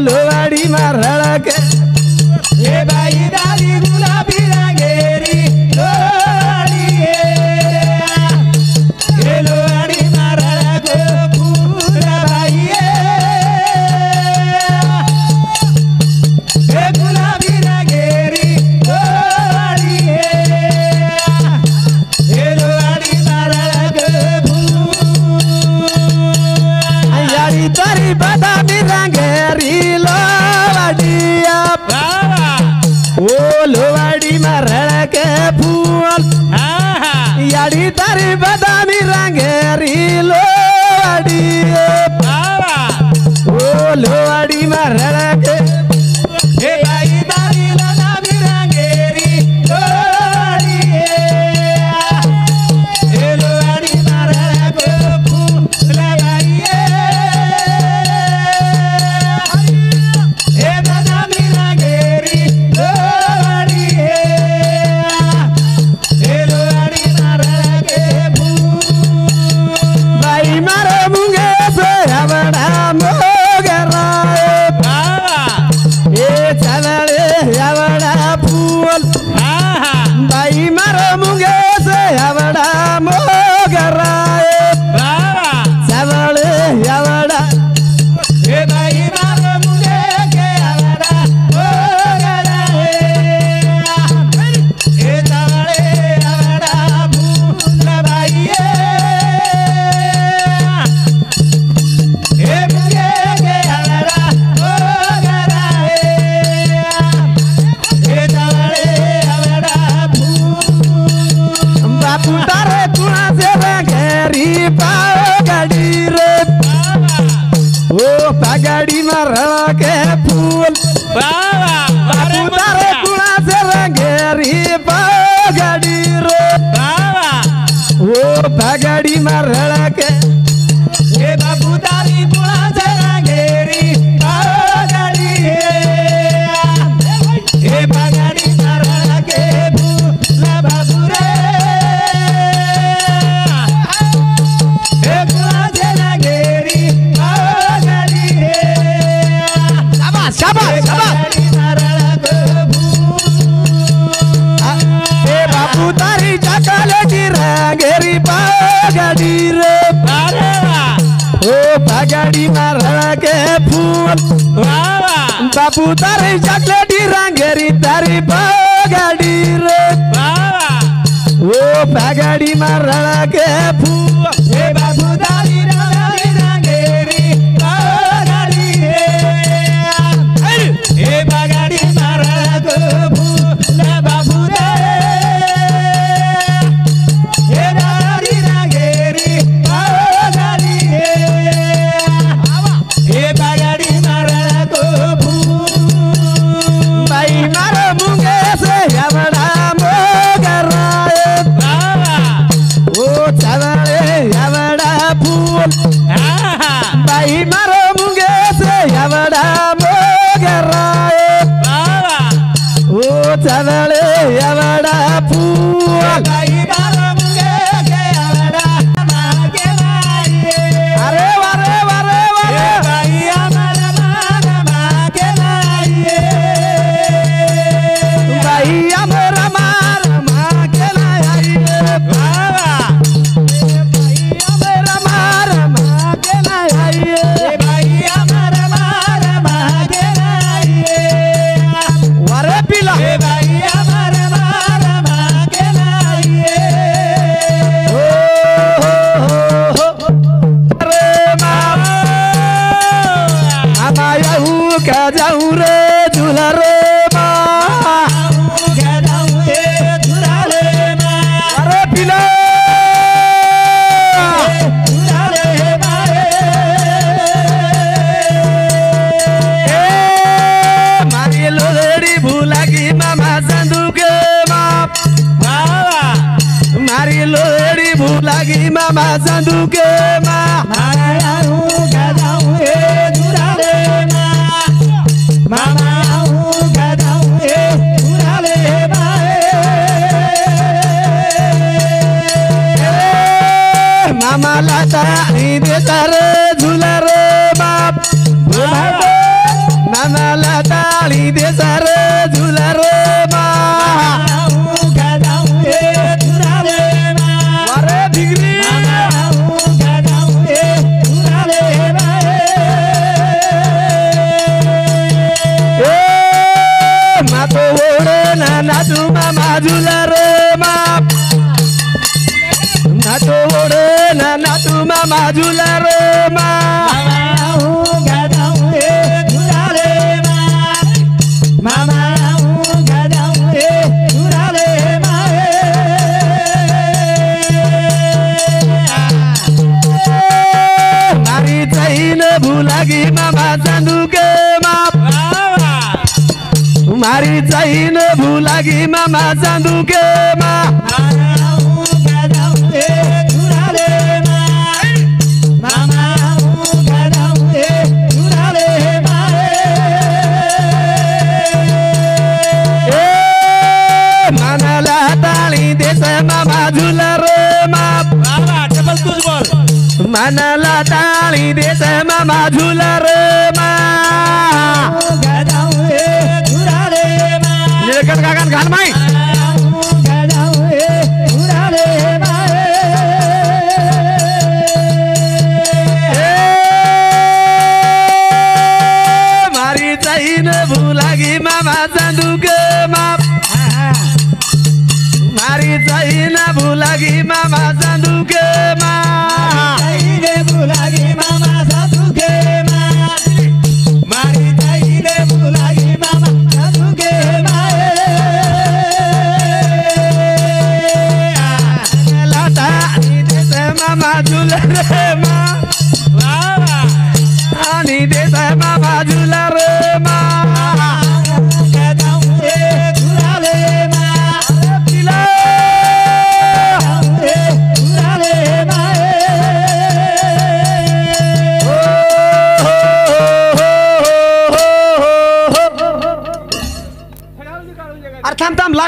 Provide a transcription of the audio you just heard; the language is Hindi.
लोवाड़ी मारड़ के ए भाई दादी गुलाबी रंगेरी लोड़ी ए लोड़ी मारड़ को पूरा भाई ए गुलाबी रंगेरी लोड़ी ए लोड़ी मारड़ को यारी तारी बादामी रंगेरी लोवाड़िया ओ लोवाड़ी मारड़ के फूल यारी तारी बादामी रंगेरी लोवाड़ी ओ लोवाड़ी मारड़ के ए भाई दादी बादामी रंगेरी लोड़ी ए लोड़ी मारड़ को फूला भाई ए बादामी रंगेरी लोड़ी ए लोड़ी मारड़ के फूल भाई मारे मुंगे से हवड़ा मोगरा ए चलड़े हवड़ा फूल भाई मारे मुंगे से हवड़ा मोगरा चलड़े हवड़ा ए भाई मारो मुझे के आवड़ा हो गया ए तावड़े आवड़ा भूला भाई ए मुझे के आवड़ा हो गया ए तावड़े आवड़ा भूल बापू तारे कुआ से रंगेरी पागड़ी रे ओ पगड़ी मारड़ के फूल बापू तारे कुआ से रंगेरी पागड़ी रे ओ पगड़ी मारड़ के ए बाबू तारी पुआ से रंगेरी पागड़ी ए पागड़ी मारा के भूला बाबू रे ए पुआ से रंगेरी पागड़ी शाबाश शाबाश शाबाश पागड़ी मारा के ए बापू तारी चॉकलेटी रंगेरी पागड़ी रे अरे वाह ओ पगड़ी मारड़ के फूल वाह बापू तारी चॉकलेटी रंगेरी तारी पगड़ी रे ओ पगड़ी मारड़ के फूल ए बाबू तारी रंगेरी पागड़ी ए पागड़ी मारा को भूला बाबू रे ए तारी रंगेरी पागड़ी ए पागड़ी मारा को भूल भाई मारो मुंगे से हवड़ा मोगरा ओ चलड़े हवड़ा फूल भाई मारो मुंगे से हवड़ा मोगरा ओ चलड़े हवड़ा फूल भाई बाबा मुझे के आवड़ा मागे लाए अरे वारे वारे वारे भाई हमारा मागे लाए भाई हमरा मार मागे लाए बाबा भाई हमरा मार मागे लाए भाई हमारा मागे लाए वारे पिला भाई हमारा मागे लाए अरे मामा यहू का जाऊं रे झूला रे अरे पिला मारी लोहड़ी भूलागी मामा संदूके माप मारी लोहड़ी भूलागी मामा संदूके माप मामा लाता दे तारे झूला रे बाप मामाला ताळी दे सार झुला रे मा वारे भिगरी मातो ओढे ना नाचू मामा झुला रे मा नाचो ओढे ना नाचू मामा झुला रे मा मारी चाहिन भुलागी मामा चांदुके माप मारी चाहिन भुलागी मामा चांदुके मा मानाला ताळी देस मामा झुला रे माप डबल तूच बोल मानाला ताळी देस मामा झुला रे मा निळकंठ काकान घाल माई मारी चाहिन भुलागी मामा चांदुके माप मारी चाहिन भुलागी मामा चांदुके मा मामा झुला रे मा